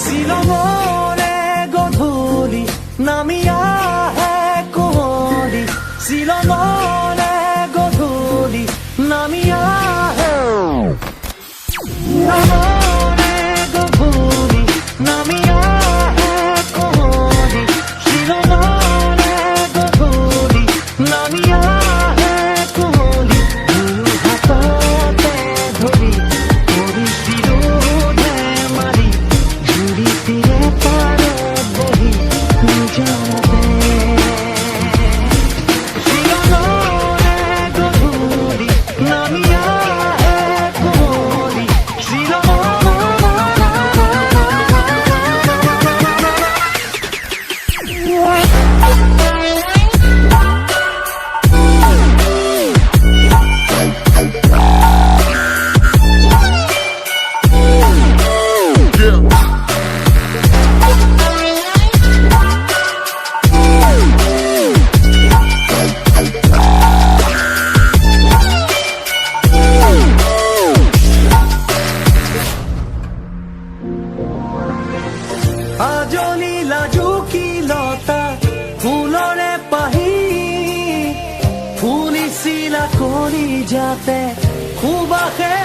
শ্বিলঙৰে গধূলি নামি আহে কুঁৱলী শ্বিলঙৰে গধূলি নামি আহে শ্বিলঙৰে গধূলি নামি আহে কুঁৱলী শ্বিলঙৰে গধূলি নামি আহে কুঁৱলী দুয়ো হাততে ধৰি কৰিছিলো ধেমালি জুৰি তীৰে পাৰত বহি নিজতে শ্বিলঙৰে গধূলি নামি আহে কুঁৱলী আজলি লাজুকী লতা ফুলৰে পাহি ফুলিছিলা কৰি যাতে সুবাসে